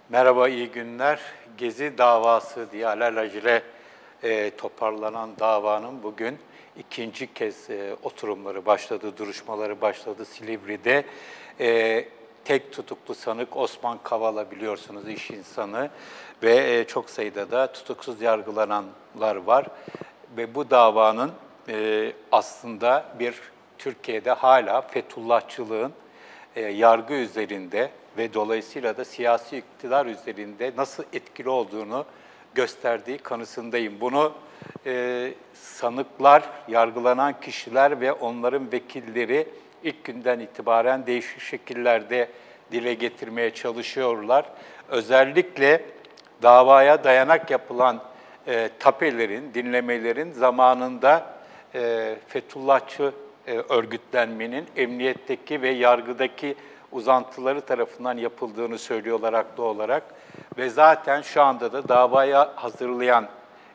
Merhaba, iyi günler. Gezi davası diye alelacele toparlanan davanın bugün ikinci kez oturumları başladı, duruşmaları başladı Silivri'de. Tek tutuklu sanık Osman Kavala, biliyorsunuz, iş insanı ve çok sayıda da tutuksuz yargılananlar var. Ve bu davanın aslında Türkiye'de hala Fethullahçılığın yargı üzerinde ve dolayısıyla da siyasi iktidar üzerinde nasıl etkili olduğunu gösterdiği kanısındayım. Bunu sanıklar, yargılanan kişiler ve onların vekilleri ilk günden itibaren değişik şekillerde dile getirmeye çalışıyorlar. Özellikle davaya dayanak yapılan tapelerin, dinlemelerin zamanında Fethullahçı örgütlenmenin emniyetteki ve yargıdaki uzantıları tarafından yapıldığını söylüyorlar haklı olarak. Ve zaten şu anda da davaya hazırlayan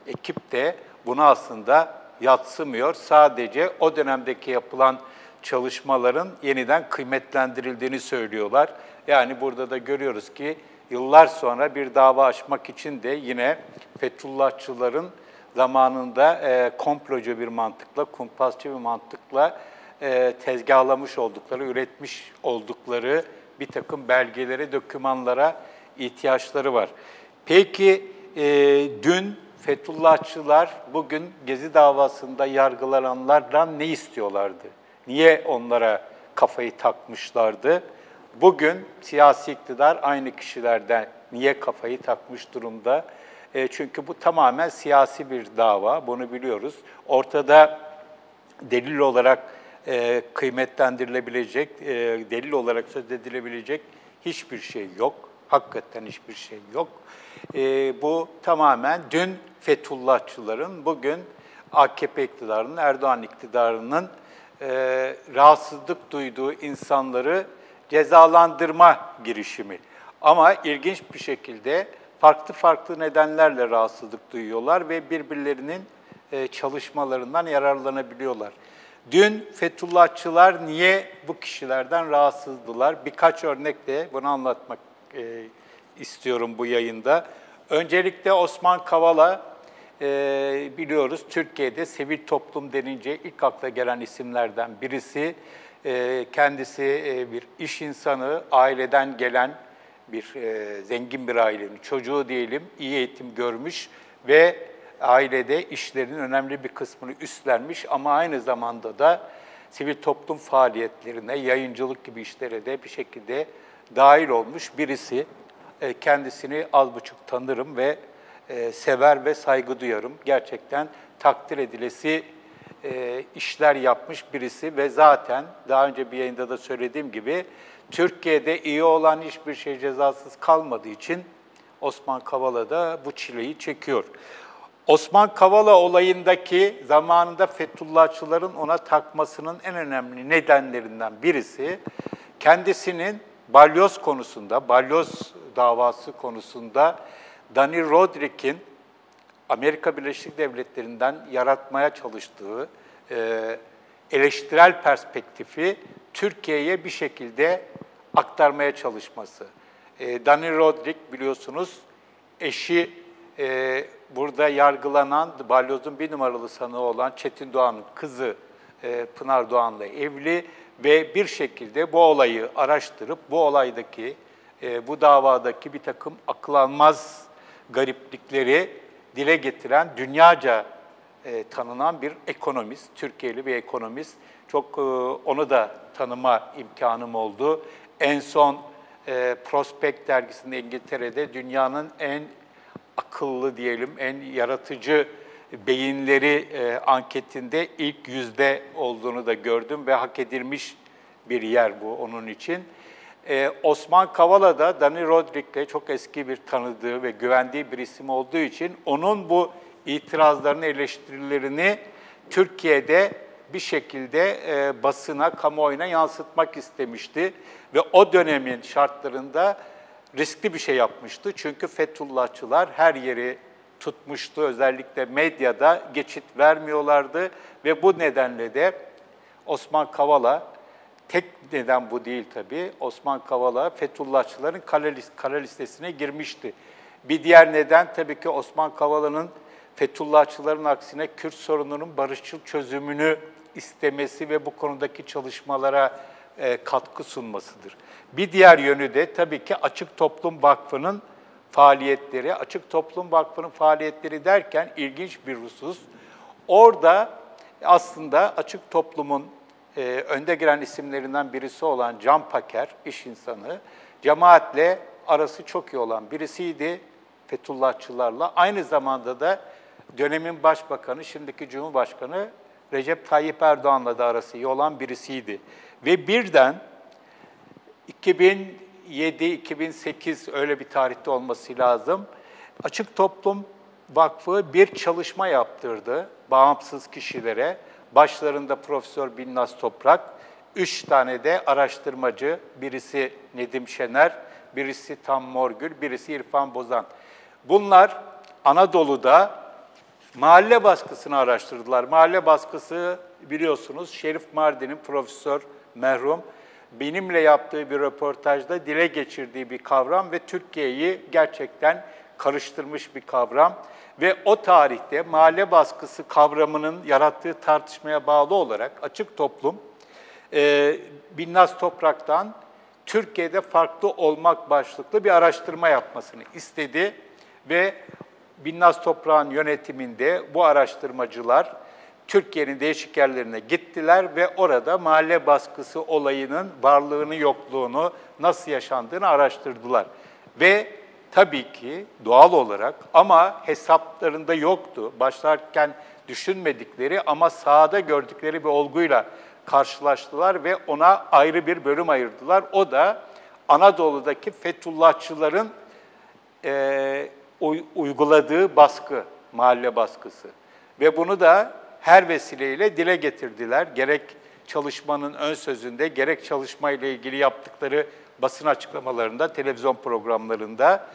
ekip de bunu aslında yadsımıyor. Sadece o dönemdeki yapılan çalışmaların yeniden kıymetlendirildiğini söylüyorlar. Yani burada da görüyoruz ki yıllar sonra bir dava açmak için de yine Fethullahçıların zamanında komplocu bir mantıkla, kumpasçı bir mantıkla tezgahlamış oldukları, üretmiş oldukları bir takım belgelere, dokümanlara ihtiyaçları var. Peki dün Fethullahçılar bugün Gezi davasında yargılananlardan ne istiyorlardı? Niye onlara kafayı takmışlardı? Bugün siyasi iktidar aynı kişilerden niye kafayı takmış durumda? Çünkü bu tamamen siyasi bir dava, bunu biliyoruz. Ortada delil olarak kıymetlendirilebilecek, delil olarak söz edilebilecek hiçbir şey yok. Hakikaten hiçbir şey yok. Bu tamamen dün Fethullahçıların, bugün AKP iktidarının, Erdoğan iktidarının rahatsızlık duyduğu insanları cezalandırma girişimi. Ama ilginç bir şekilde farklı nedenlerle rahatsızlık duyuyorlar ve birbirlerinin çalışmalarından yararlanabiliyorlar. Dün Fethullahçılar niye bu kişilerden rahatsızdılar? Birkaç örnekle bunu anlatmak istiyorum bu yayında. Öncelikle Osman Kavala, biliyoruz Türkiye'de sivil toplum denince ilk akla gelen isimlerden birisi. Kendisi bir iş insanı, aileden gelen zengin bir ailenin çocuğu diyelim, iyi eğitim görmüş ve ailede işlerinin önemli bir kısmını üstlenmiş ama aynı zamanda da sivil toplum faaliyetlerine, yayıncılık gibi işlere de bir şekilde dahil olmuş birisi. Kendisini az buçuk tanırım ve sever ve saygı duyarım. Gerçekten takdir edilesi işler yapmış birisi ve zaten daha önce bir yayında da söylediğim gibi Türkiye'de iyi olan hiçbir şey cezasız kalmadığı için Osman Kavala da bu çileyi çekiyor. Osman Kavala olayındaki zamanında Fethullahçıların ona takmasının en önemli nedenlerinden birisi kendisinin balyoz davası konusunda Dani Rodrik'in Amerika Birleşik Devletleri'nden yaratmaya çalıştığı eleştirel perspektifi Türkiye'ye bir şekilde aktarmaya çalışması. Dani Rodrik, biliyorsunuz, eşi burada yargılanan balyozun bir numaralı sanığı olan Çetin Doğan'ın kızı Pınar Doğan'la evli ve bir şekilde bu olayı araştırıp bu olaydaki, bu davadaki bir takım akıl almaz gariplikleri dile getiren, dünyaca tanınan bir ekonomist, Türkiye'li bir ekonomist. Çok onu da tanıma imkanım oldu. En son Prospect dergisinde İngiltere'de dünyanın en akıllı diyelim, en yaratıcı beyinleri anketinde ilk 100'de olduğunu da gördüm ve hak edilmiş bir yer bu onun için. Osman Kavala da Dani Rodrik'le çok eski bir tanıdığı ve güvendiği bir isim olduğu için onun bu itirazlarını, eleştirilerini Türkiye'de bir şekilde basına, kamuoyuna yansıtmak istemişti. Ve o dönemin şartlarında riskli bir şey yapmıştı. Çünkü Fethullahçılar her yeri tutmuştu. Özellikle medyada geçit vermiyorlardı. Ve bu nedenle de Osman Kavala tek neden bu değil tabii. Osman Kavala Fethullahçıların kara listesine girmişti. Bir diğer neden tabii ki Osman Kavala'nın Fethullahçıların aksine Kürt sorununun barışçıl çözümünü istemesi ve bu konudaki çalışmalara katkı sunmasıdır. Bir diğer yönü de tabii ki Açık Toplum Vakfı'nın faaliyetleri. Açık Toplum Vakfı'nın faaliyetleri derken ilginç bir husus. Orada aslında Açık Toplum'un önde gelen isimlerinden birisi olan Can Paker, iş insanı, cemaatle arası çok iyi olan birisiydi Fethullahçılarla. Aynı zamanda da dönemin başbakanı, şimdiki Cumhurbaşkanı Recep Tayyip Erdoğan'la da arası iyi olan birisiydi. Ve birden 2007-2008 öyle bir tarihte olması lazım. Açık Toplum Vakfı bir çalışma yaptırdı bağımsız kişilere. Başlarında Profesör Binnaz Toprak, 3 tane de araştırmacı, birisi Nedim Şener, birisi Tam Morgül, birisi İrfan Bozan. Bunlar Anadolu'da mahalle baskısını araştırdılar. Mahalle baskısı biliyorsunuz Şerif Mardin'in profesör merhum benimle yaptığı bir röportajda dile geçirdiği bir kavram ve Türkiye'yi gerçekten karıştırmış bir kavram. Ve o tarihte mahalle baskısı kavramının yarattığı tartışmaya bağlı olarak Açık Toplum, Binnaz Toprak'tan Türkiye'de farklı olmak başlıklı bir araştırma yapmasını istedi ve Binnaz Toprak'ın yönetiminde bu araştırmacılar Türkiye'nin değişik yerlerine gittiler ve orada mahalle baskısı olayının varlığını, yokluğunu, nasıl yaşandığını araştırdılar. Ve tabii ki doğal olarak ama hesaplarında yoktu. Başlarken düşünmedikleri ama sahada gördükleri bir olguyla karşılaştılar ve ona ayrı bir bölüm ayırdılar. O da Anadolu'daki Fethullahçıların uyguladığı baskı, mahalle baskısı. Ve bunu da her vesileyle dile getirdiler. Gerek çalışmanın ön sözünde, gerek çalışmayla ilgili yaptıkları basın açıklamalarında, televizyon programlarında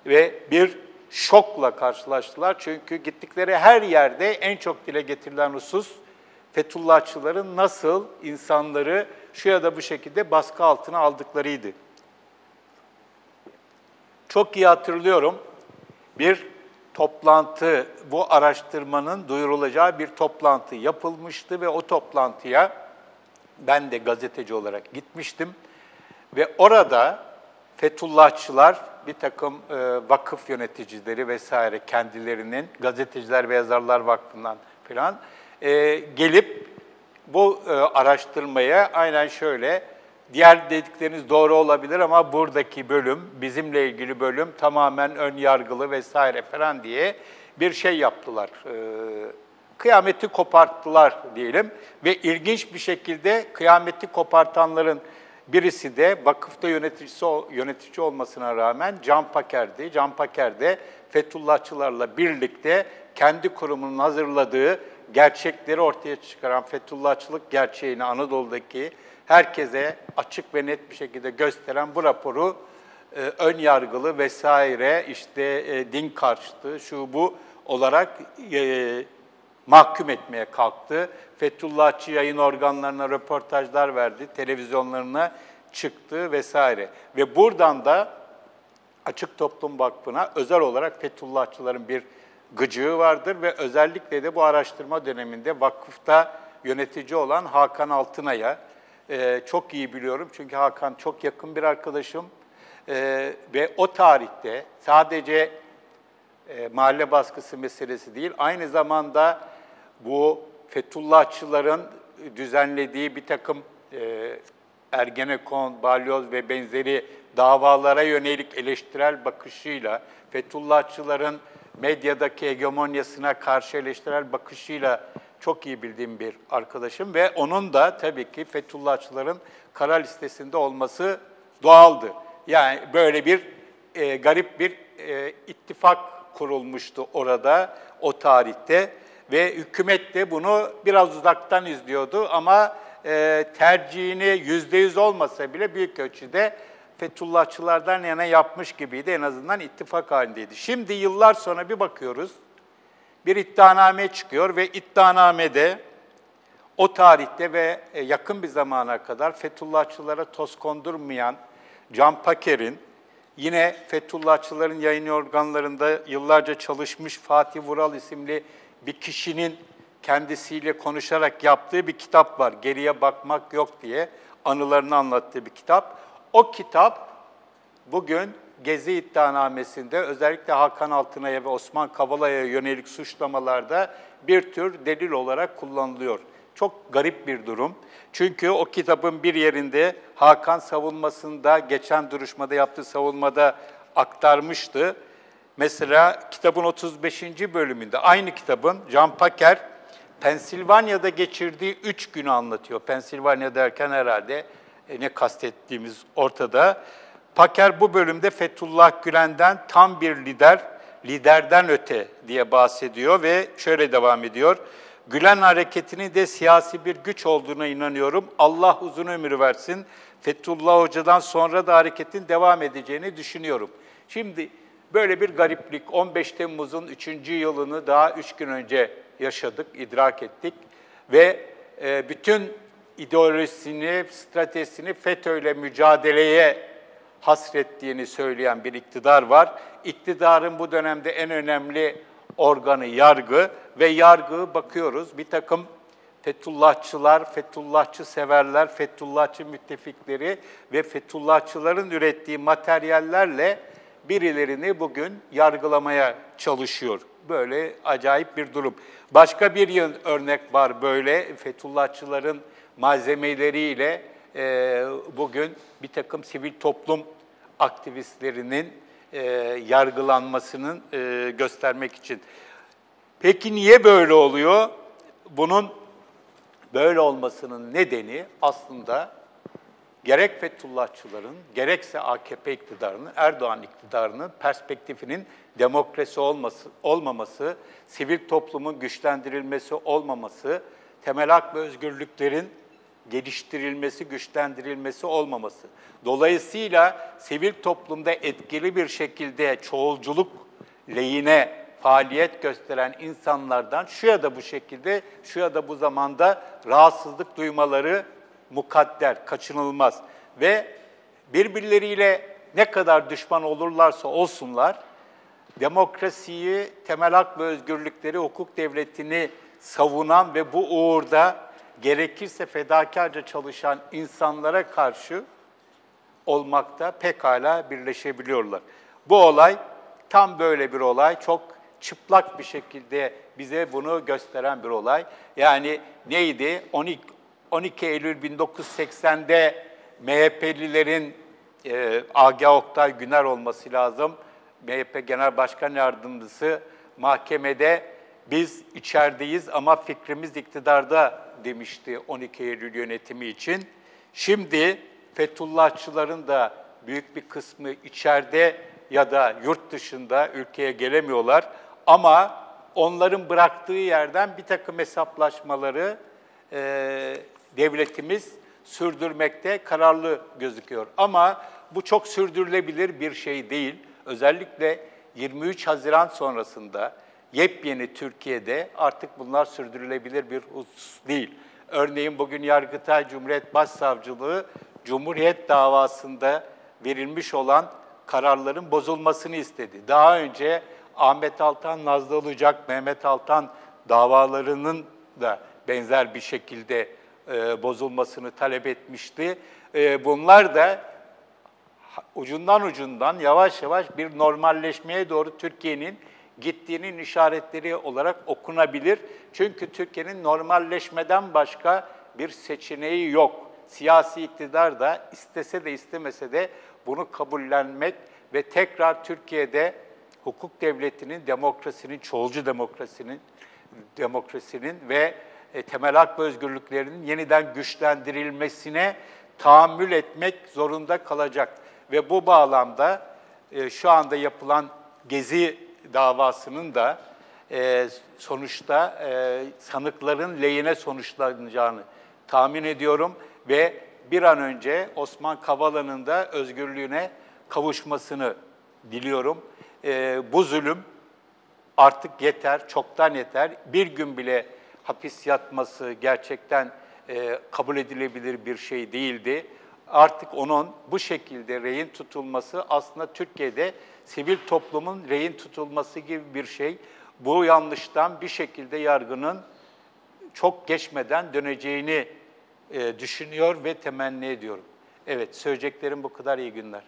ve bir şokla karşılaştılar. Çünkü gittikleri her yerde en çok dile getirilen husus Fethullahçıların nasıl insanları şu ya da bu şekilde baskı altına aldıklarıydı. Çok iyi hatırlıyorum. Bir toplantı, bu araştırmanın duyurulacağı bir toplantı yapılmıştı ve o toplantıya ben de gazeteci olarak gitmiştim. Ve orada Fethullahçılar, bir takım vakıf yöneticileri vesaire kendilerinin, Gazeteciler ve Yazarlar Vakfı'ndan falan gelip bu araştırmaya aynen şöyle, diğer dedikleriniz doğru olabilir ama buradaki bölüm, bizimle ilgili bölüm tamamen ön yargılı vesaire falan diye bir şey yaptılar. Kıyameti koparttılar diyelim ve ilginç bir şekilde kıyameti kopartanların birisi de vakıfta yönetici olmasına rağmen Can Paker'di. Can Paker de Fethullahçılarla birlikte kendi kurumunun hazırladığı gerçekleri ortaya çıkaran Fethullahçılık gerçeğini Anadolu'daki herkese açık ve net bir şekilde gösteren bu raporu ön yargılı vesaire işte din karşıtı şu bu olarak mahkum etmeye kalktı. Fethullahçı yayın organlarına röportajlar verdi, televizyonlarına çıktı vesaire. Ve buradan da Açık Toplum Vakfı'na özel olarak Fethullahçıların bir gıcığı vardır ve özellikle de bu araştırma döneminde vakıfta yönetici olan Hakan Altınay'a çok iyi biliyorum. Çünkü Hakan çok yakın bir arkadaşım ve o tarihte sadece mahalle baskısı meselesi değil, aynı zamanda bu Fethullahçıların düzenlediği bir takım Ergenekon, Balyoz ve benzeri davalara yönelik eleştirel bakışıyla, Fethullahçıların medyadaki hegemonyasına karşı eleştirel bakışıyla çok iyi bildiğim bir arkadaşım ve onun da tabii ki Fethullahçıların kara listesinde olması doğaldı. Yani böyle bir garip bir ittifak kurulmuştu orada, o tarihte ve hükümet de bunu biraz uzaktan izliyordu ama tercihini %100 olmasa bile büyük ölçüde Fethullahçılardan yana yapmış gibiydi, en azından ittifak halindeydi. Şimdi yıllar sonra bir bakıyoruz, bir iddianame çıkıyor ve iddianamede O tarihte ve yakın bir zamana kadar Fethullahçılara toz kondurmayan Can Paker'in, yine Fethullahçıların yayın organlarında yıllarca çalışmış Fatih Vural isimli bir kişinin kendisiyle konuşarak yaptığı bir kitap var. Geriye Bakmak Yok diye anılarını anlattığı bir kitap. O kitap bugün Gezi iddianamesinde özellikle Hakan Altınay'a ve Osman Kavala'ya yönelik suçlamalarda bir tür delil olarak kullanılıyor. Çok garip bir durum. Çünkü o kitabın bir yerinde Hakan savunmasında, geçen duruşmada yaptığı savunmada aktarmıştı. Mesela kitabın 35. bölümünde, aynı kitabın Can Paker, Pensilvanya'da geçirdiği 3 günü anlatıyor. Pensilvanya derken herhalde ne kastettiğimiz ortada. Paker bu bölümde Fethullah Gülen'den tam bir lider, liderden öte diye bahsediyor ve şöyle devam ediyor. Gülen hareketinin de siyasi bir güç olduğuna inanıyorum. Allah uzun ömür versin. Fethullah Hoca'dan sonra da hareketin devam edeceğini düşünüyorum. Şimdi böyle bir gariplik, 15 Temmuz'un 3. yılını daha 3 gün önce yaşadık, idrak ettik. Ve bütün ideolojisini, stratejisini FETÖ'yle mücadeleye hasrettiğini söyleyen bir iktidar var. İktidarın bu dönemde en önemli organı yargı ve yargı bakıyoruz bir takım Fethullahçılar, Fethullahçı severler, Fethullahçı müttefikleri ve Fethullahçıların ürettiği materyallerle birilerini bugün yargılamaya çalışıyor. Böyle acayip bir durum. Başka bir örnek var böyle Fethullahçıların malzemeleriyle bugün bir takım sivil toplum aktivistlerinin yargılanmasının göstermek için. Peki niye böyle oluyor? Bunun böyle olmasının nedeni aslında gerek Fethullahçıların, gerekse AKP iktidarının, Erdoğan iktidarının perspektifinin demokrasi olmaması, sivil toplumun güçlendirilmesi olmaması, temel hak ve özgürlüklerin geliştirilmesi, güçlendirilmesi olmaması. Dolayısıyla sivil toplumda etkili bir şekilde çoğulculuk lehine faaliyet gösteren insanlardan şu ya da bu şekilde, şu ya da bu zamanda rahatsızlık duymaları mukadder, kaçınılmaz. Ve birbirleriyle ne kadar düşman olurlarsa olsunlar, demokrasiyi, temel hak ve özgürlükleri, hukuk devletini savunan ve bu uğurda gerekirse fedakarca çalışan insanlara karşı olmakta pekala birleşebiliyorlar. Bu olay tam böyle bir olay, çok çıplak bir şekilde bize bunu gösteren bir olay. Yani neydi? 12 Eylül 1980'de MHP'lilerin Agah Oktay Güner olması lazım. MHP Genel Başkan Yardımcısı mahkemede biz içerideyiz ama fikrimiz iktidarda demişti 12 Eylül yönetimi için. Şimdi Fethullahçıların da büyük bir kısmı içeride ya da yurt dışında ülkeye gelemiyorlar. Ama onların bıraktığı yerden bir takım hesaplaşmaları devletimiz sürdürmekte kararlı gözüküyor. Ama bu çok sürdürülebilir bir şey değil. Özellikle 23 Haziran sonrasında yepyeni Türkiye'de artık bunlar sürdürülebilir bir husus değil. Örneğin bugün Yargıtay Cumhuriyet Başsavcılığı, Cumhuriyet davasında verilmiş olan kararların bozulmasını istedi. Daha önce Ahmet Altan, Nazlı Ilıcak, Mehmet Altan davalarının da benzer bir şekilde bozulmasını talep etmişti. Bunlar da ucundan yavaş yavaş bir normalleşmeye doğru Türkiye'nin gittiğinin işaretleri olarak okunabilir. Çünkü Türkiye'nin normalleşmeden başka bir seçeneği yok. Siyasi iktidar da istese de istemese de bunu kabullenmek ve tekrar Türkiye'de hukuk devletinin, demokrasinin, çoğulcu demokrasinin ve temel hak ve özgürlüklerinin yeniden güçlendirilmesine tahammül etmek zorunda kalacak. Ve bu bağlamda şu anda yapılan Gezi davasının da sonuçta sanıkların lehine sonuçlanacağını tahmin ediyorum ve bir an önce Osman Kavala'nın da özgürlüğüne kavuşmasını diliyorum. Bu zulüm artık yeter, çoktan yeter. Bir gün bile hapis yatması gerçekten kabul edilebilir bir şey değildi. Artık onun bu şekilde rehin tutulması aslında Türkiye'de sivil toplumun rehin tutulması gibi bir şey. Bu yanlıştan bir şekilde yargının çok geçmeden döneceğini düşünüyor ve temenni ediyorum. Evet, söyleyeceklerim bu kadar. İyi günler.